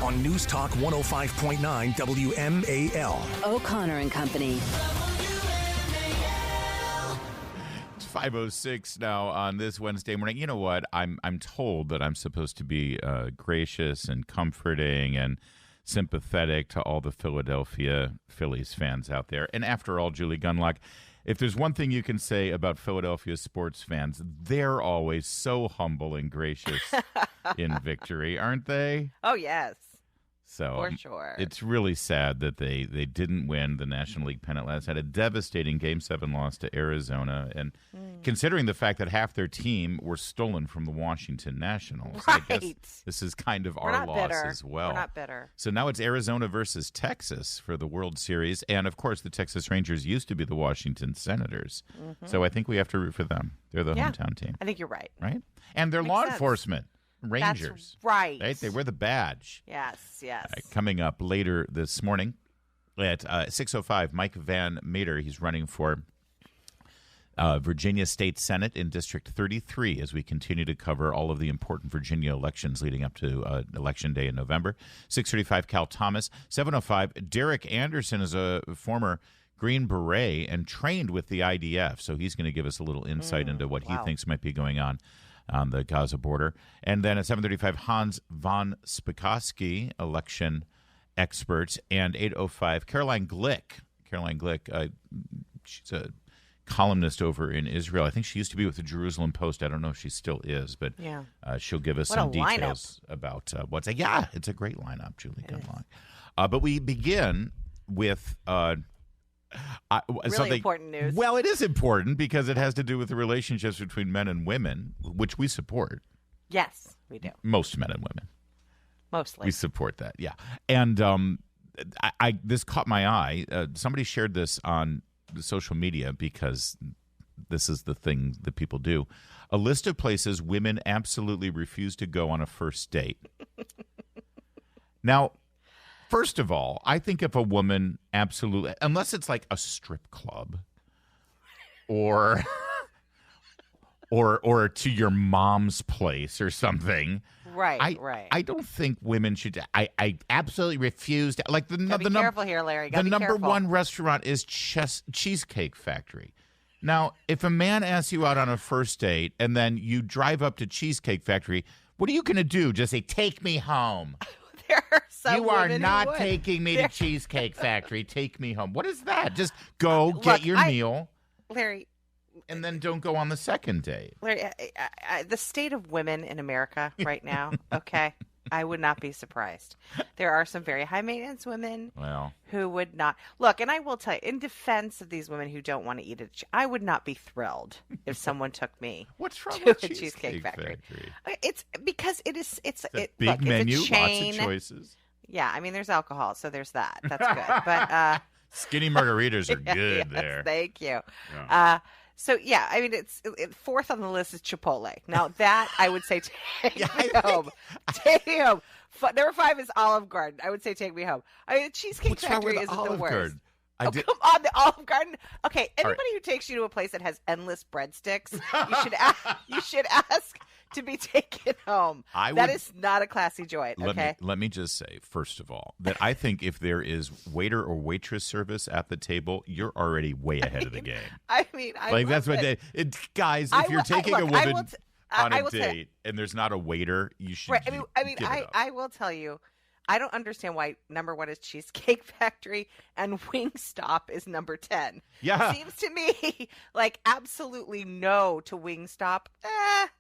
on News Talk 105.9 WMAL. O'Connor and Company. It's 5:06 now on this Wednesday morning. You know what? I'm told that I'm supposed to be gracious and comforting and sympathetic to all the Philadelphia Phillies fans out there. And after all, Julie Gunlock, if there's one thing you can say about Philadelphia sports fans, they're always so humble and gracious in victory, aren't they? Oh, yes. So for sure. It's really sad that they didn't win the National League pennant last night. A devastating Game 7 loss to Arizona. And considering the fact that half their team were stolen from the Washington Nationals, right. I guess this is kind of our loss as well. We're not bitter. So now it's Arizona versus Texas for the World Series. And, of course, the Texas Rangers used to be the Washington Senators. Mm-hmm. So I think we have to root for them. They're the hometown team. I think you're right. Right? And they're law enforcement. Rangers. That's right. They wear the badge. Yes. Coming up later this morning at 6:05, Mike Van Meter, he's running for Virginia State Senate in District 33 as we continue to cover all of the important Virginia elections leading up to Election Day in November. 6:35, Cal Thomas. 7:05, Derek Anderson is a former Green Beret and trained with the IDF, so he's going to give us a little insight into what he thinks might be going on the Gaza border. And then at 7:35, Hans von Spakovsky, election expert. And 8:05, Caroline Glick. Caroline Glick, she's a columnist over in Israel. I think she used to be with the Jerusalem Post. I don't know if she still is, but she'll give us some details about what's... Yeah, it's a great lineup, Julie Gunlock. But we begin with... really important news. Well, it is important because it has to do with the relationships between men and women, which we support. Yes, we do. Most men and women. Mostly. We support that, yeah. And this caught my eye. Somebody shared this on social media because this is the thing that people do. A list of places women absolutely refuse to go on a first date. Now... First of all, I think if a woman absolutely, unless it's like a strip club or to your mom's place or something. Right. I don't think women should. I absolutely refuse to. Like be careful here, Larry. The number one restaurant is Cheesecake Factory. Now, if a man asks you out on a first date and then you drive up to Cheesecake Factory, what are you going to do? Just say, "Take me home." You are not taking me to Cheesecake Factory. Take me home. What is that? Just go get your meal, Larry, and then don't go on the second date. Larry, the state of women in America right now, okay, I would not be surprised. There are some very high maintenance women who would not look, and I will tell you, in defense of these women who don't want to eat it, I would not be thrilled if someone took me What's wrong to with a Cheesecake Factory. Factory? It's because it's a big menu, it's a chain. Lots of choices. Yeah, I mean, there's alcohol, so there's that. That's good. But skinny margaritas are good yes, there. Thank you. Yeah. So, yeah, I mean, it's fourth on the list is Chipotle. Now, that I would say take me home. Take me home. Number 5 is Olive Garden. I would say take me home. I mean, Cheesecake Factory isn't the worst. Come on, the Olive Garden. Okay, anybody who takes you to a place that has endless breadsticks, you should ask to be taken home. That is not a classy joint, okay? Let me just say, first of all, that I think if there is waiter or waitress service at the table, you're already way ahead of the game. I mean, that's what guys, if you're taking a woman on a date and there's not a waiter, you should give it up. I will tell you, I don't understand why number 1 is Cheesecake Factory and Wingstop is number 10. Yeah. It seems to me like absolutely no to Wingstop.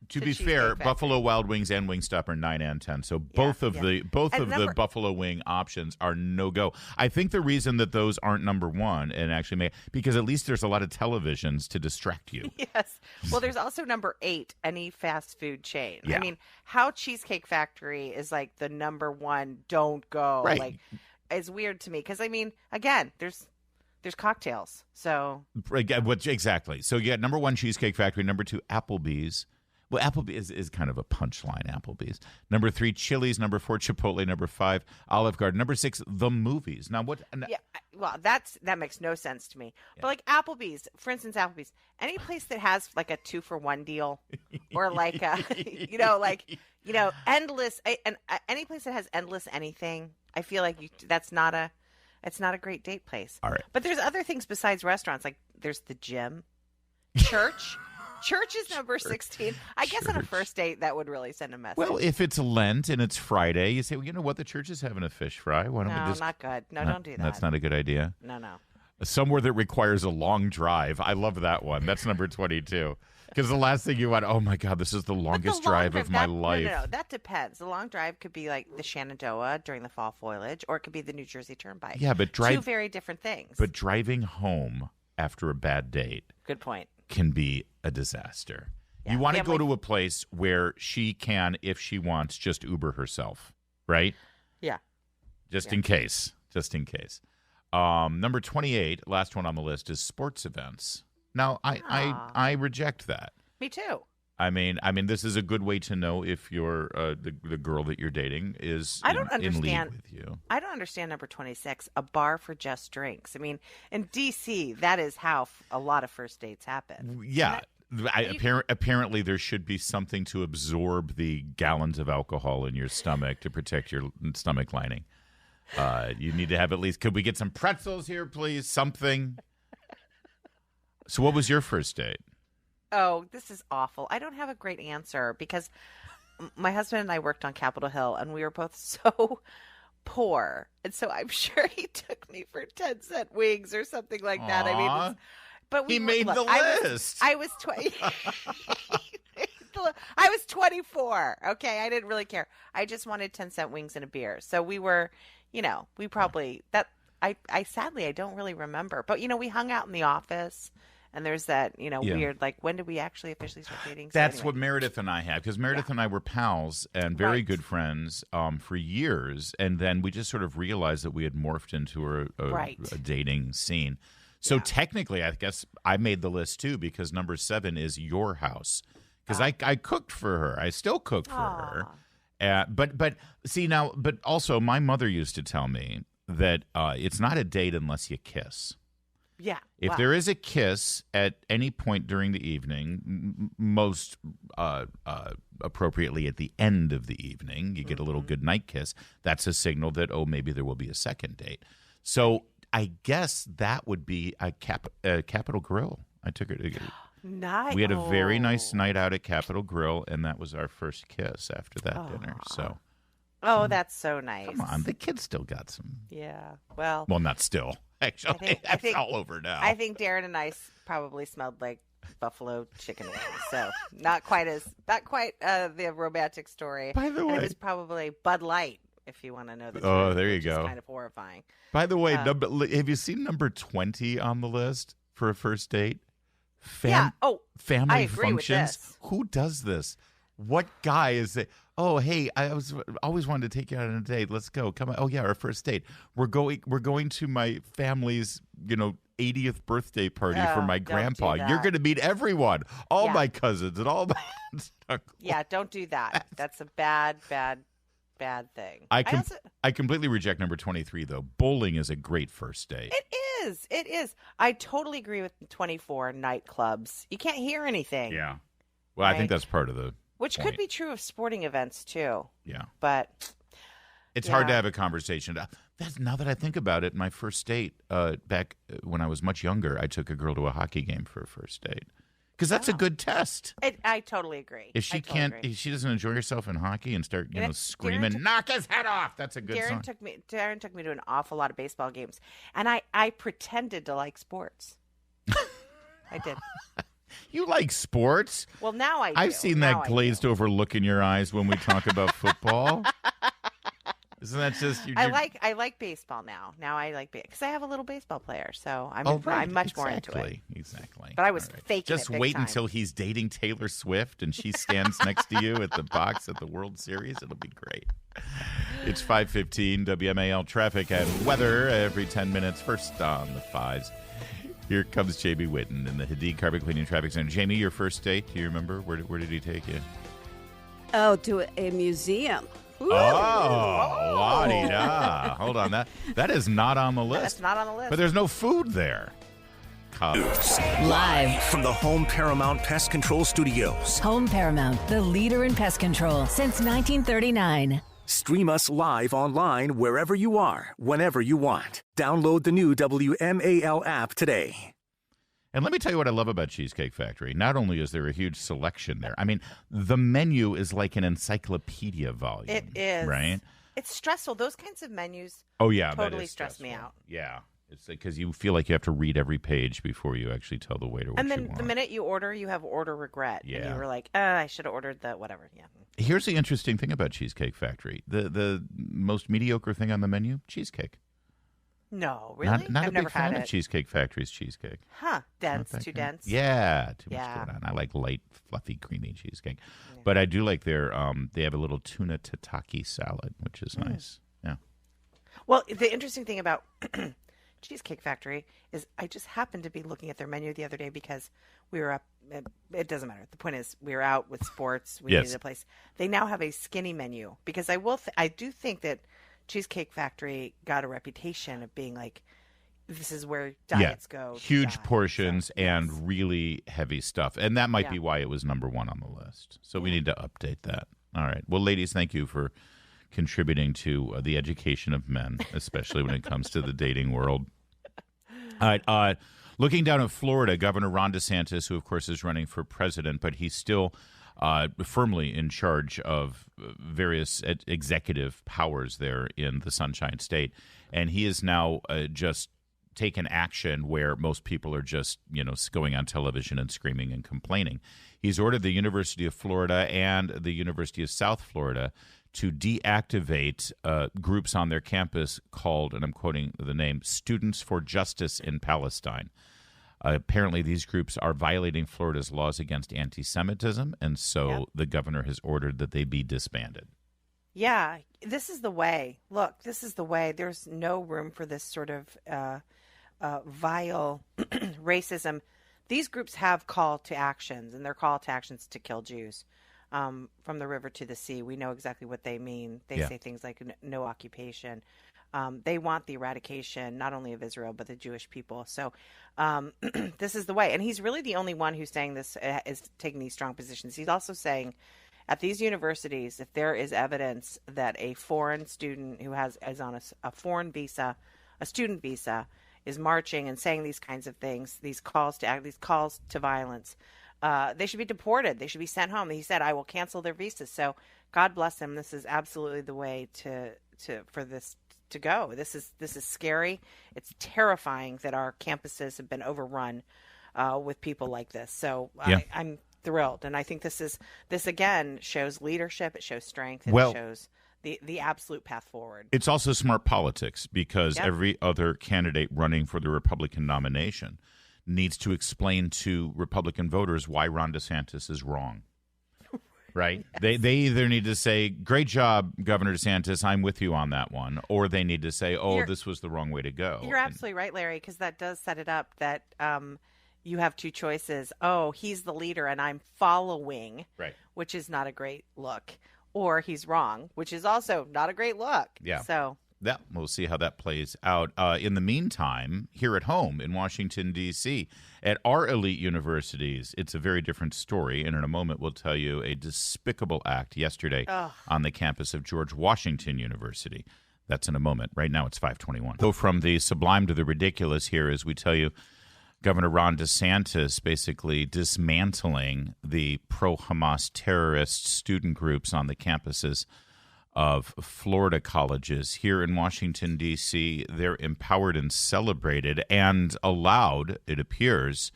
To be fair, Factory. Buffalo Wild Wings and Wingstop are 9 and 10. So both of the Buffalo Wing options are no go. I think the reason that those aren't number 1 and actually because at least there's a lot of televisions to distract you. Yes. Well, there's also number 8, any fast food chain. Yeah. I mean, how Cheesecake Factory is like the number 1 don't go. Right. Like, it's weird to me because I mean, again, there's cocktails. So exactly. So you got number 1 Cheesecake Factory, number 2 Applebee's. Well, Applebee's is kind of a punchline. Applebee's. Number 3 Chili's. Number 4 Chipotle. Number 5 Olive Garden. Number 6 the movies. Now what? Yeah, well, that makes no sense to me. But like Applebee's, for instance, any place that has like a 2-for-1 deal, or like endless, and any place that has endless anything, I feel like it's not a great date place. All right. But there's other things besides restaurants, like there's the gym, church. Church is number 16. I guess on a first date, that would really send a message. Well, if it's Lent and it's Friday, you say, well, you know what? The church is having a fish fry. Why don't we just... not good. No, don't do that. That's not a good idea. No. Somewhere that requires a long drive. I love that one. That's number 22. Because the last thing you want, oh my God, this is the longest drive of my life. No, that depends. The long drive could be like the Shenandoah during the fall foliage, or it could be the New Jersey Turnpike. Yeah, but two very different things. But driving home after a bad date. Good point. Can be a disaster. Yeah, you want to go to a place where she can, if she wants, just Uber herself, right? Yeah. Just in case. Number 28, last one on the list, is sports events. Now, I reject that. Me too. I mean, this is a good way to know if you're the girl that you're dating is in league with you. I don't understand number 26, a bar for just drinks. I mean, in D.C., that is how a lot of first dates happen. Yeah. Apparently, there should be something to absorb the gallons of alcohol in your stomach to protect your stomach lining. You need to have at least, could we get some pretzels here, please? Something. So what was your first date? Oh, this is awful. I don't have a great answer because my husband and I worked on Capitol Hill, and we were both so poor. And so I'm sure he took me for 10-cent wings or something like that. Aww. I mean, but he made the list. I was 20. I was 24. Okay, I didn't really care. I just wanted 10-cent wings and a beer. So we were, we probably that. I sadly I don't really remember, but we hung out in the office. And there's that, weird, like, when did we actually officially start dating? So That's what Meredith and I had, because Meredith and I were pals and very good friends for years. And then we just sort of realized that we had morphed into a dating scene. So technically, I guess I made the list, too, because number 7 is your house. Because I cooked for her. I still cook for her. But see, now, but also my mother used to tell me that it's not a date unless you kiss. Yeah. If there is a kiss at any point during the evening, most appropriately at the end of the evening, you get a little goodnight kiss. That's a signal that, maybe there will be a second date. So I guess that would be a Capitol Grill. I took her to nice. We had a very nice night out at Capitol Grill, and that was our first kiss after that dinner. So. Oh, that's so nice. Come on, the kids still got some. Yeah, well, not still. Actually, I think all over now. I think Darren and I probably smelled like buffalo chicken wings, so not quite the romantic story. By the way, it was probably Bud Light, if you want to know the truth. Oh, there you go. Kind of horrifying. By the way, have you seen number 20 on the list for a first date? Family I agree functions. With this. Who does this? What guy is it? Oh, hey, I always wanted to take you out on a date. Let's go. Come on. Oh yeah, our first date. We're going to my family's, 80th birthday party for my grandpa. You're going to meet everyone, all my cousins and all my. Yeah, don't do that. That's a bad thing. I completely reject number 23 though. Bowling is a great first date. It is. I totally agree with 24 nightclubs. You can't hear anything. Yeah. Well, right? I think that's part of the. Which could be true of sporting events, too. Yeah. But it's hard to have a conversation. Now that I think about it, my first date, back when I was much younger, I took a girl to a hockey game for a first date. Because that's a good test. I totally agree. If she if she doesn't enjoy herself in hockey and start, screaming, knock his head off, that's a good sign. Darren took me to an awful lot of baseball games. And I pretended to like sports. I did. You like sports? Well, now I do. I've seen that glazed over look in your eyes when we talk about football. Isn't that just? I like baseball now. Now I like because I have a little baseball player, so I'm much more into it. Exactly. But I was faking just it. Just wait until he's dating Taylor Swift and she stands next to you at the box at the World Series. It'll be great. It's 5:15 WMAL traffic and weather every 10 minutes. First on the fives. Here comes Jamie Whitten in the Hadid Carpet Cleaning Traffic Center. Jamie, your first date, do you remember? Where did he take you? Oh, to a museum. Ooh. Oh, la-di-da. Hold hold on. That is not on the list. That's not on the list. But there's no food there. Live from the Home Paramount Pest Control Studios. Home Paramount, the leader in pest control since 1939. Stream us live online wherever you are, whenever you want. Download the new WMAL app today. And let me tell you what I love about Cheesecake Factory. Not only is there a huge selection there, I mean, the menu is like an encyclopedia volume. It is. Right? It's stressful. Those kinds of menus totally stress me out. Yeah. It's because you feel like you have to read every page before you actually tell the waiter what you want. And then the minute you order, you have order regret. Yeah. And you were like, I should have ordered the whatever. Yeah. Here's the interesting thing about Cheesecake Factory. The most mediocre thing on the menu, cheesecake. No, really? Not I've a never big fan had of Cheesecake Factory's cheesecake. Huh. Dense. Too Good. dense? Yeah. Too much Yeah. going on. I like light, fluffy, creamy cheesecake. Yeah. But I do like their, they have a little tuna tataki salad, which is nice. Yeah. Well, the interesting thing about Cheesecake Factory is I just happened to be looking at their menu the other day because we were up. It doesn't matter. The point is we were out with sports. We needed a place. They now have a skinny menu because I do think that Cheesecake Factory got a reputation of being like, this is where diets go. Huge portions and really heavy stuff. And that might be why it was number one on the list. So we need to update that. All right. Well, ladies, thank you for contributing to the education of men, especially when it comes to the dating world. All right. Looking down at Florida, Governor Ron DeSantis, who, of course, is running for president, but he's still firmly in charge of various executive powers there in the Sunshine State. And he is now just taken action where most people are just, going on television and screaming and complaining. He's ordered the University of Florida and the University of South Florida to deactivate groups on their campus called, and I'm quoting the name, Students for Justice in Palestine. Apparently, these groups are violating Florida's laws against anti-Semitism, and so the governor has ordered that they be disbanded. Yeah, this is the way. Look, this is the way. There's no room for this sort of vile racism. These groups have call to actions, and their call to actions to kill Jews. From the river to the sea. We know exactly what they mean. They say things like no occupation. They want the eradication, not only of Israel, but the Jewish people. So this is the way. And he's really the only one who's saying this, is taking these strong positions. He's also saying at these universities, if there is evidence that a foreign student who is on a foreign visa, a student visa, is marching and saying these kinds of things, these calls to violence, they should be deported. They should be sent home. He said, "I will cancel their visas." So, God bless him. This is absolutely the way for this to go. This is scary. It's terrifying that our campuses have been overrun with people like this. So, I'm thrilled, and I think this again shows leadership. It shows strength. And it shows the absolute path forward. It's also smart politics because every other candidate running for the Republican nomination needs to explain to Republican voters why Ron DeSantis is wrong, right? They either need to say, great job, Governor DeSantis, I'm with you on that one, or they need to say, this was the wrong way to go. You're absolutely right, Larry, because that does set it up that you have two choices. Oh, he's the leader and I'm following, right? Which is not a great look. Or he's wrong, which is also not a great look. Yeah. So yeah, we'll see how that plays out. In the meantime, here at home in Washington, D.C., at our elite universities, it's a very different story. And in a moment, we'll tell you a despicable act yesterday on the campus of George Washington University. That's in a moment. Right now, it's 5:21. Go from the sublime to the ridiculous here as we tell you Governor Ron DeSantis basically dismantling the pro-Hamas terrorist student groups on the campuses of Florida colleges. Here in Washington, D.C., they're empowered and celebrated and allowed, it appears,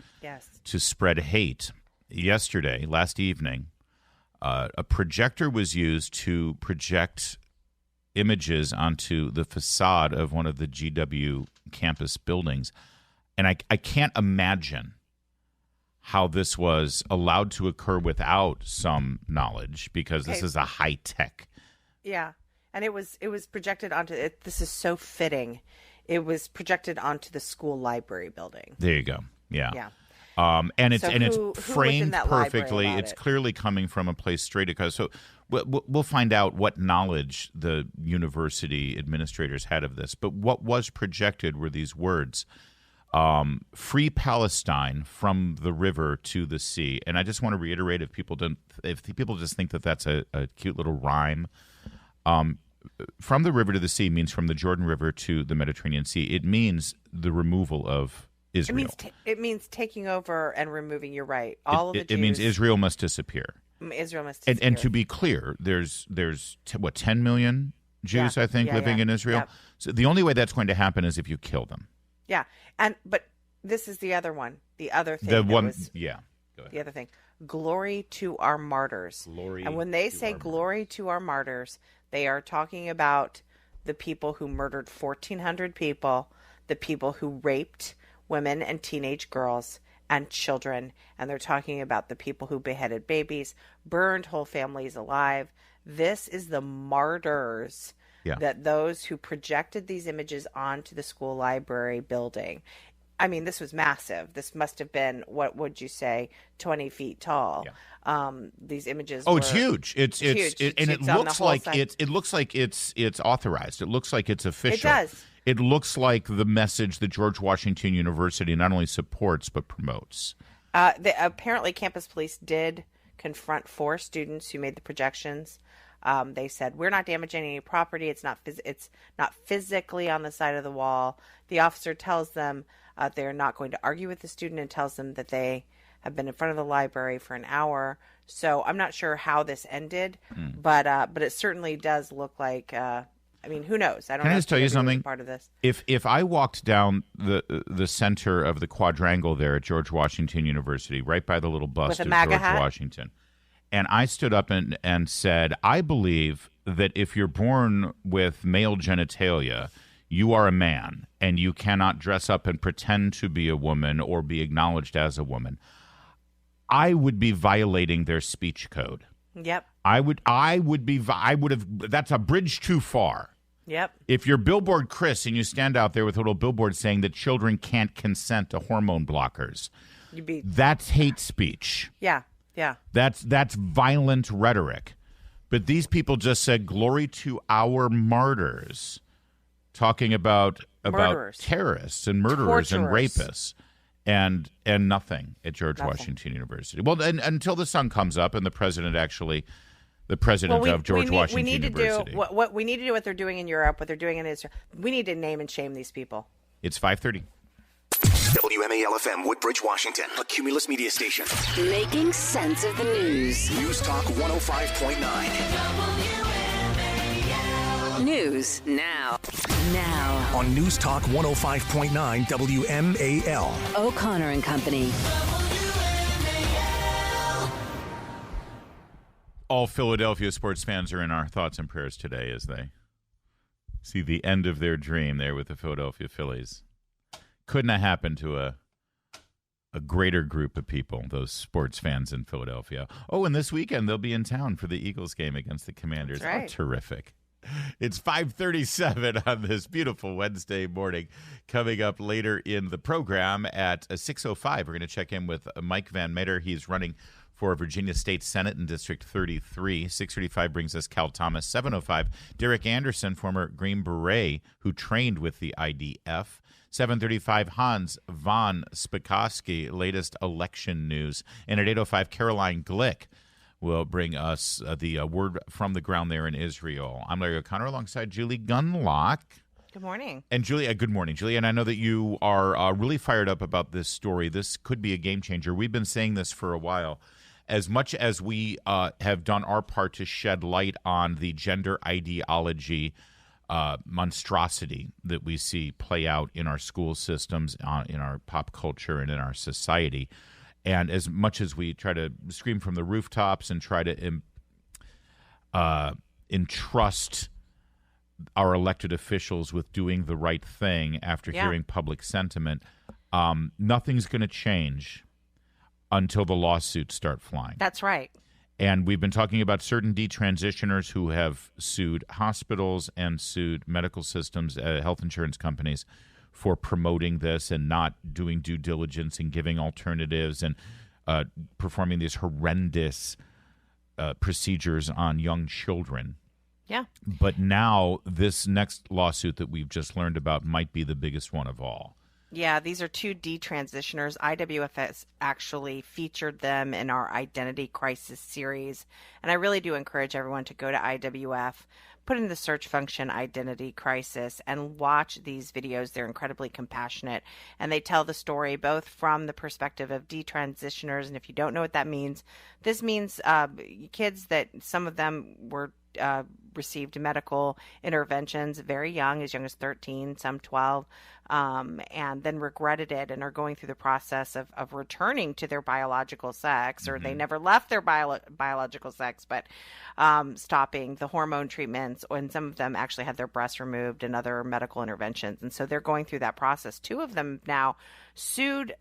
to spread hate. Last evening, a projector was used to project images onto the facade of one of the GWU campus buildings. And I can't imagine how this was allowed to occur without some knowledge, because this is a high-tech. Yeah, and it was projected onto it. This is so fitting. It was projected onto the school library building. There you go. Yeah. And it's So it's framed that library perfectly. allowed It's it? clearly coming from a place straight across. So we'll find out what knowledge the university administrators had of this. But what was projected were these words: "Free Palestine from the river to the sea." And I just want to reiterate, if people just think that that's a cute little rhyme. From the river to the sea means from the Jordan River to the Mediterranean Sea. It means the removal of Israel. It means taking over and removing. You're right. All of the Jews. It means Israel must disappear. Israel must disappear. And to be clear, there's 10 million Jews, I think, living in Israel. Yeah. So the only way that's going to happen is if you kill them. Yeah, but this is the other one. The other thing. The one, Go ahead. The other thing. Glory to our martyrs. And when they say glory to our martyrs, they are talking about the people who murdered 1,400 people, the people who raped women and teenage girls and children, and they're talking about the people who beheaded babies, burned whole families alive. This is the martyrs that those who projected these images onto the school library building. I mean, this was massive. This must have been, what would you say, 20 feet tall. Yeah. These images. It's huge. It's huge. And it looks like it's authorized. It looks like it's official. It does. It looks like the message that George Washington University not only supports but promotes. Apparently, campus police did confront 4 students who made the projections. They said, "We're not damaging any property. It's not physically on the side of the wall." The officer tells them they're not going to argue with the student and tells them that they have been in front of the library for an hour. So I'm not sure how this ended, but it certainly does look like. I mean, who knows? I don't know. Can I just tell you something? Part of this. If I walked down the center of the quadrangle there at George Washington University, right by the little bust of George Washington, and I stood up and said, "I believe that if you're born with male genitalia, you are a man, and you cannot dress up and pretend to be a woman or be acknowledged as a woman," I would be violating their speech code. Yep. I would have. That's a bridge too far. Yep. If you're Billboard Chris and you stand out there with a little billboard saying that children can't consent to hormone blockers, that's hate speech. Yeah. Yeah. That's violent rhetoric. But these people just said glory to our martyrs, talking about terrorists and murderers and rapists. And nothing at George Washington University. Well, until the sun comes up and the president of George Washington University. What we need to do, what they're doing in Europe, what they're doing in Israel. We need to name and shame these people. It's 5:30. WMAL-FM, Woodbridge, Washington, a Cumulus media station. Making sense of the news. News Talk 105.9. News now. On News Talk 105.9 WMAL. O'Connor and Company. All Philadelphia sports fans are in our thoughts and prayers today as they see the end of their dream there with the Philadelphia Phillies. Couldn't have happened to a greater group of people, those sports fans in Philadelphia. Oh, and this weekend they'll be in town for the Eagles game against the Commanders. That's right. Oh, terrific. It's 5:37 on this beautiful Wednesday morning. Coming up later in the program at 6:05, we're going to check in with Mike Van Meter. He's running for Virginia State Senate in District 33. 6:35 brings us Cal Thomas. 7:05, Derek Anderson, former Green Beret who trained with the IDF. 7:35, Hans von Spakovsky, latest election news. And at 8:05, Caroline Glick will bring us the word from the ground there in Israel. I'm Larry O'Connor alongside Julie Gunlock. Good morning. And Julie, good morning, Julie. And I know that you are really fired up about this story. This could be a game changer. We've been saying this for a while. As much as we have done our part to shed light on the gender ideology monstrosity that we see play out in our school systems, in our pop culture, and in our society, and as much as we try to scream from the rooftops and try to entrust our elected officials with doing the right thing after hearing public sentiment, nothing's going to change until the lawsuits start flying. That's right. And we've been talking about certain detransitioners who have sued hospitals and sued medical systems, health insurance companies, for promoting this and not doing due diligence and giving alternatives and performing these horrendous procedures on young children. Yeah. But now this next lawsuit that we've just learned about might be the biggest one of all. Yeah, these are two detransitioners. IWF has actually featured them in our Identity Crisis series. And I really do encourage everyone to go to IWF, put in the search function Identity Crisis, and watch these videos. They're incredibly compassionate. And they tell the story both from the perspective of detransitioners. And if you don't know what that means, this means kids that some of them were received medical interventions very young as 13, some 12, and then regretted it and are going through the process of returning to their biological sex, or they never left their biological sex, but stopping the hormone treatments, and some of them actually had their breasts removed and other medical interventions. And so they're going through that process. Two of them now sued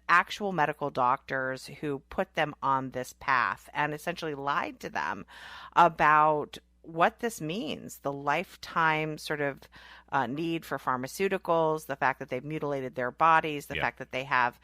actual medical doctors who put them on this path and essentially lied to them about what this means, the lifetime sort of need for pharmaceuticals, the fact that they've mutilated their bodies, the fact that they have,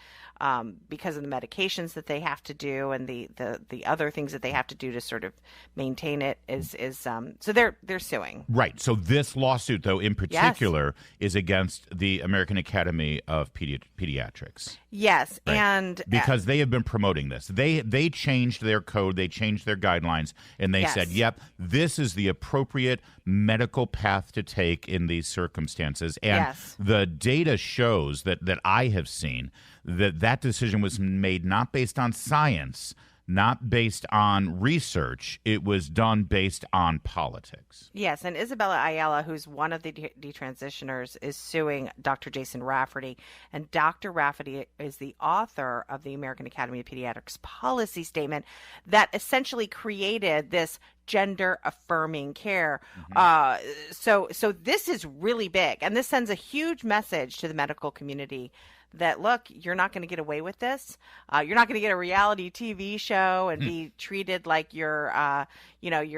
because of the medications that they have to do and the other things that they have to do to sort of maintain it is so they're suing. Right. So this lawsuit, though, in particular, is against the American Academy of Pediatrics. Yes, right? And because they have been promoting this. They changed their code, they changed their guidelines, and they said, yep, this is the appropriate medical path to take in these circumstances. And the data shows that I have seen that decision was made not based on science, not based on research. It was done based on politics. Yes, and Isabella Ayala, who's one of the detransitioners, is suing Dr. Jason Rafferty. And Dr. Rafferty is the author of the American Academy of Pediatrics policy statement that essentially created this gender affirming care. So this is really big, and this sends a huge message to the medical community that, look, you're not going to get away with this. You're not going to get a reality TV show and be treated like you're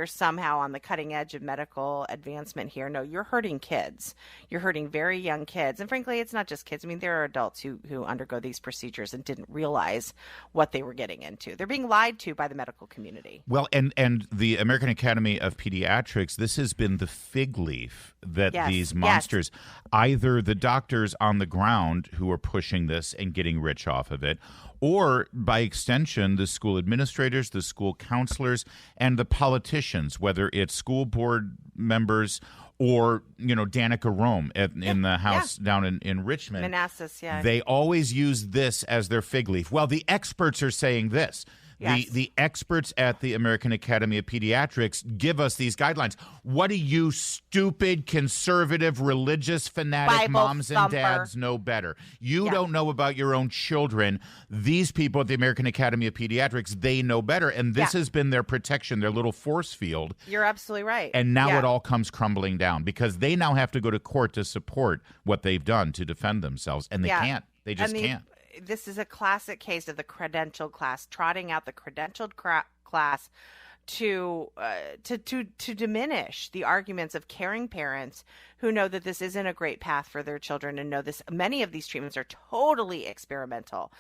somehow on the cutting edge of medical advancement here. No, you're hurting kids. You're hurting very young kids. And frankly, it's not just kids. I mean, there are adults who undergo these procedures and didn't realize what they were getting into. They're being lied to by the medical community. Well, and the American Academy of Pediatrics, this has been the fig leaf that these monsters, either the doctors on the ground who are pushing this and getting rich off of it, or by extension, the school administrators, the school counselors, and the politicians, whether it's school board members or, Danica Rome in the house down in Richmond. Manassas, They always use this as their fig leaf. Well, the experts are saying this. Yes. The experts at the American Academy of Pediatrics give us these guidelines. What do you stupid, conservative, religious, fanatic Bible moms and thumper. dads know better? You don't know about your own children. These people at the American Academy of Pediatrics, they know better. And this has been their protection, their little force field. You're absolutely right. And now it all comes crumbling down because they now have to go to court to support what they've done to defend themselves. And they can't. They just can't. This is a classic case of the credentialed class trotting out the credentialed class to diminish the arguments of caring parents who know that this isn't a great path for their children and know this. Many of these treatments are totally experimental.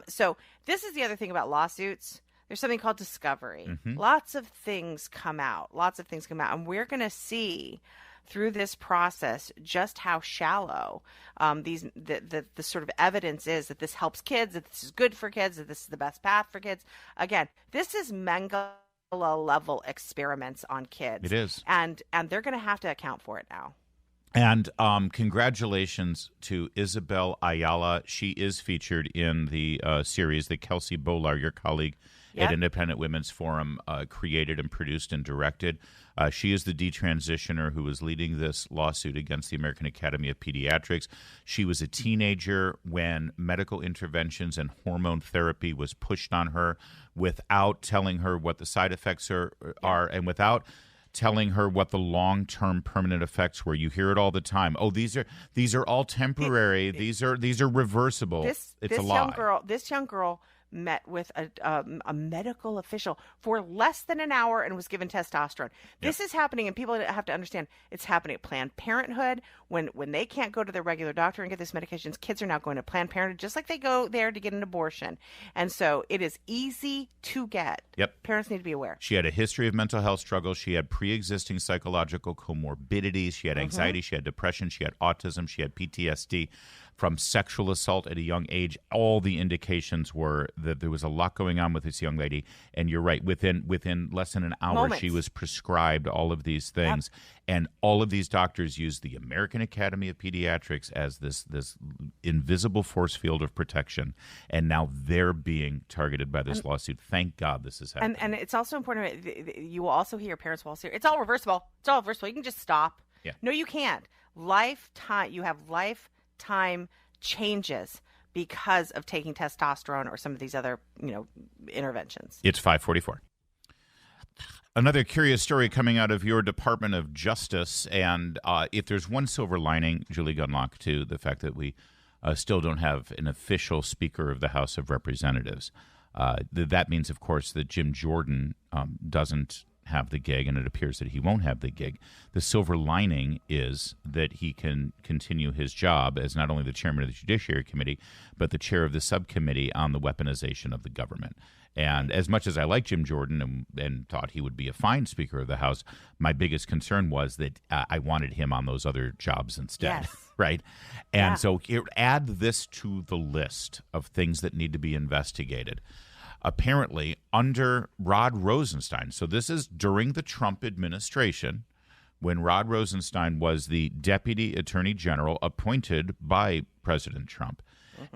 So this is the other thing about lawsuits. There's something called discovery. Lots of things come out. And we're going to see through this process just how shallow the sort of evidence is that this helps kids, that this is good for kids, that this is the best path for kids. Again, this is Mengele level experiments on kids. It is. And they're going to have to account for it now. And congratulations to Isabel Ayala. She is featured in the series that Kelsey Bolar, your colleague at Independent Women's Forum, created and produced and directed. She is the detransitioner who was leading this lawsuit against the American Academy of Pediatrics. She was a teenager when medical interventions and hormone therapy was pushed on her without telling her what the side effects are and without telling her what the long-term permanent effects were. You hear it all the time. Oh, these are all temporary. These are reversible. It's a lie. This young girl met with a medical official for less than an hour and was given testosterone. This is happening, and people have to understand it's happening at Planned Parenthood. When they can't go to their regular doctor and get these medications, kids are now going to Planned Parenthood just like they go there to get an abortion. And so it is easy to get. Yep. Parents need to be aware. She had a history of mental health struggles. She had pre-existing psychological comorbidities. She had anxiety. She had depression. She had autism. She had PTSD from sexual assault at a young age. All the indications were that there was a lot going on with this young lady. And you're right. Within less than an hour, she was prescribed all of these things. Yep. And all of these doctors used the American Academy of Pediatrics as this invisible force field of protection. And now they're being targeted by this lawsuit. Thank God this is happening. And it's also important. You will also hear, parents will also hear, it's all reversible. It's all reversible. You can just stop. Yeah. No, you can't. You have lifetime changes because of taking testosterone or some of these other, interventions. It's 5:44. Another curious story coming out of your Department of Justice, and if there's one silver lining, Julie Gunlock, to the fact that we still don't have an official Speaker of the House of Representatives, that means, of course, that Jim Jordan doesn't have the gig, and it appears that he won't have the gig. The silver lining is that he can continue his job as not only the chairman of the Judiciary Committee, but the chair of the subcommittee on the weaponization of the government. And as much as I like Jim Jordan and thought he would be a fine Speaker of the House, my biggest concern was that I wanted him on those other jobs instead, right? And so add this to the list of things that need to be investigated. Apparently, under Rod Rosenstein, so this is during the Trump administration, when Rod Rosenstein was the Deputy Attorney General appointed by President Trump.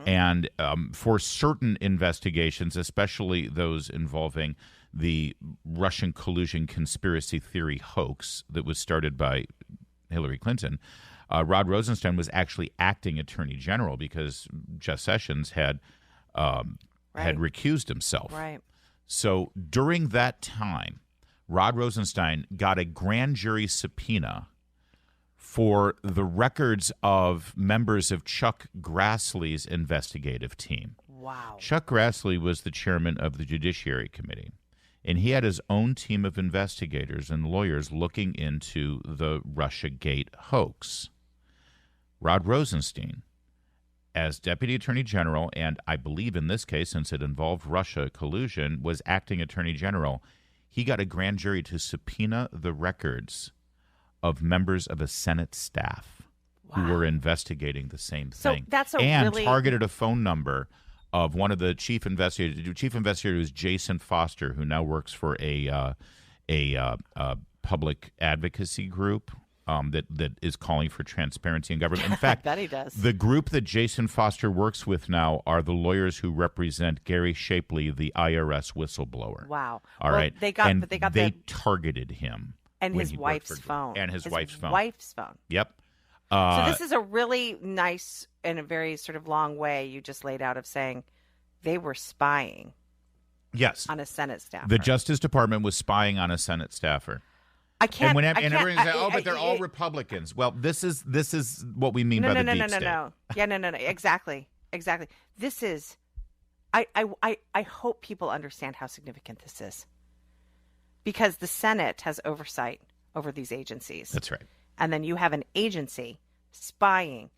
And for certain investigations, especially those involving the Russian collusion conspiracy theory hoax that was started by Hillary Clinton, Rod Rosenstein was actually acting Attorney General because Jeff Sessions had recused himself. Right. So during that time, Rod Rosenstein got a grand jury subpoena for the records of members of Chuck Grassley's investigative team. Wow. Chuck Grassley was the chairman of the Judiciary Committee, and he had his own team of investigators and lawyers looking into the Russiagate hoax. Rod Rosenstein, as Deputy Attorney General, and I believe in this case, since it involved Russia collusion, was acting Attorney General, he got a grand jury to subpoena the records of members of a Senate staff who were investigating the same thing. So that's targeted a phone number of one of the chief investigators. The chief investigator is Jason Foster, who now works for a public advocacy group that is calling for transparency in government. In fact, that he does. The group that Jason Foster works with now are the lawyers who represent Gary Shapley, the IRS whistleblower. Wow. All right. They targeted him. And his wife's phone. And his wife's phone. Wife's phone. Yep. So this is a really nice and a very sort of long way you just laid out of saying they were spying. Yes. On a Senate staffer. The Justice Department was spying on a Senate staffer. I can't. And everyone says, "Oh, but they're all Republicans." Well, this is what we mean by the deep state. No. Yeah, no. Exactly. This is. I hope people understand how significant this is, because the Senate has oversight over these agencies. That's right. And then you have an agency spying.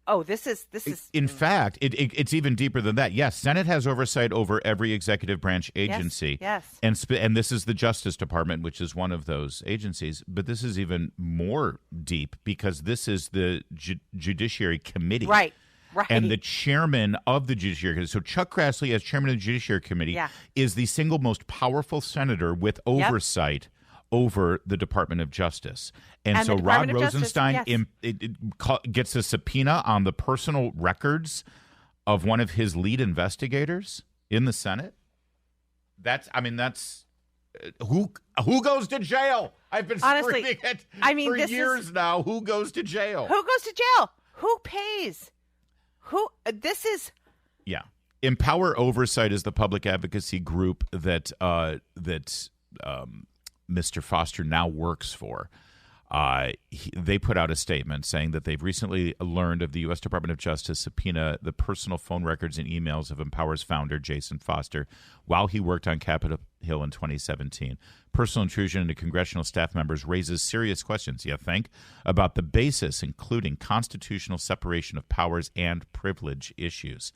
Oh, this is. In fact, it's even deeper than that. Yes, Senate has oversight over every executive branch agency. Yes. And this is the Justice Department, which is one of those agencies. But this is even more deep because this is the Judiciary Committee. Right. And the chairman of the Judiciary Committee. So Chuck Grassley, as chairman of the Judiciary Committee, is the single most powerful senator with oversight over the Department of Justice. And so Rod Rosenstein gets a subpoena on the personal records of one of his lead investigators in the Senate. That's who goes to jail? I've been screaming it for years now. Who goes to jail? Who goes to jail? Who pays? This is. Yeah. Empower Oversight is the public advocacy group that Mr. Foster now works for. They put out a statement saying that they've recently learned of the U.S. Department of Justice subpoena the personal phone records and emails of Empower's founder, Jason Foster, while he worked on Capitol Hill in 2017. Personal intrusion into congressional staff members raises serious questions, you think, about the basis, including constitutional separation of powers and privilege issues.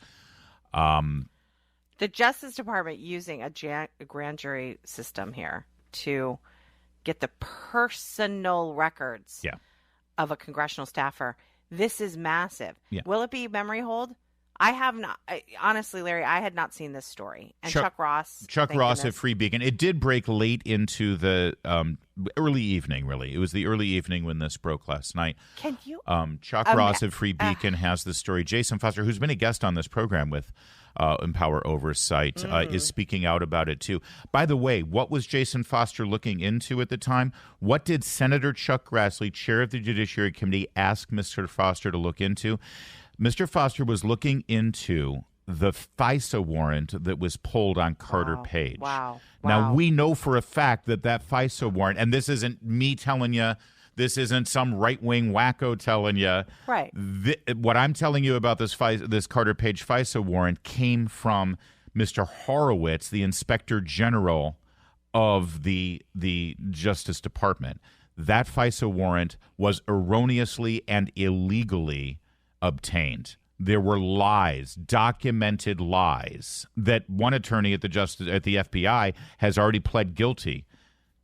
The Justice Department using a grand jury system here to get the personal records of a congressional staffer. This is massive. Yeah. Will it be memory hold? I have not. Honestly, Larry, I had not seen this story. And Chuck Ross. Chuck Ross at Free Beacon. It did break late into the early evening, really. It was the early evening when this broke last night. Can you? Chuck Ross at Free Beacon has the story. Jason Foster, who's been a guest on this program with Empower Oversight, is speaking out about it, too. By the way, what was Jason Foster looking into at the time? What did Senator Chuck Grassley, chair of the Judiciary Committee, ask Mr. Foster to look into? Mr. Foster was looking into the FISA warrant that was pulled on Carter Page. Wow. Now, we know for a fact that FISA warrant, and this isn't me telling you, this isn't some right-wing wacko telling you. Right. What I'm telling you about this Carter Page FISA warrant came from Mr. Horowitz, the Inspector General of the Justice Department. That FISA warrant was erroneously and illegally obtained. There were lies, documented lies, that one attorney at the FBI has already pled guilty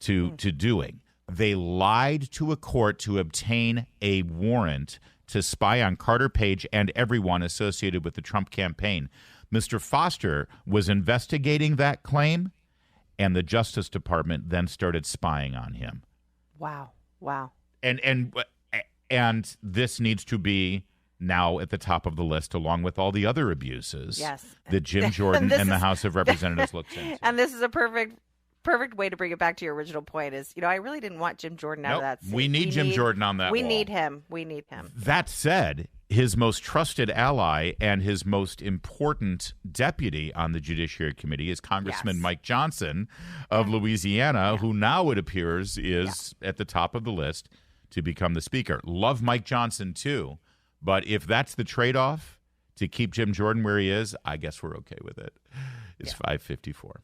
to doing. They lied to a court to obtain a warrant to spy on Carter Page and everyone associated with the Trump campaign. Mr. Foster was investigating that claim, and the Justice Department then started spying on him. Wow. And this needs to be now at the top of the list, along with all the other abuses that Jim Jordan and the House of Representatives looked into. And this is a perfect way to bring it back to your original point is, I really didn't want Jim Jordan out of that seat. We need Jim Jordan on that wall. We need him. That said, his most trusted ally and his most important deputy on the Judiciary Committee is Congressman Mike Johnson of Louisiana, who now it appears is at the top of the list to become the Speaker. Love Mike Johnson, too. But if that's the trade-off to keep Jim Jordan where he is, I guess we're okay with it. It's 5:54.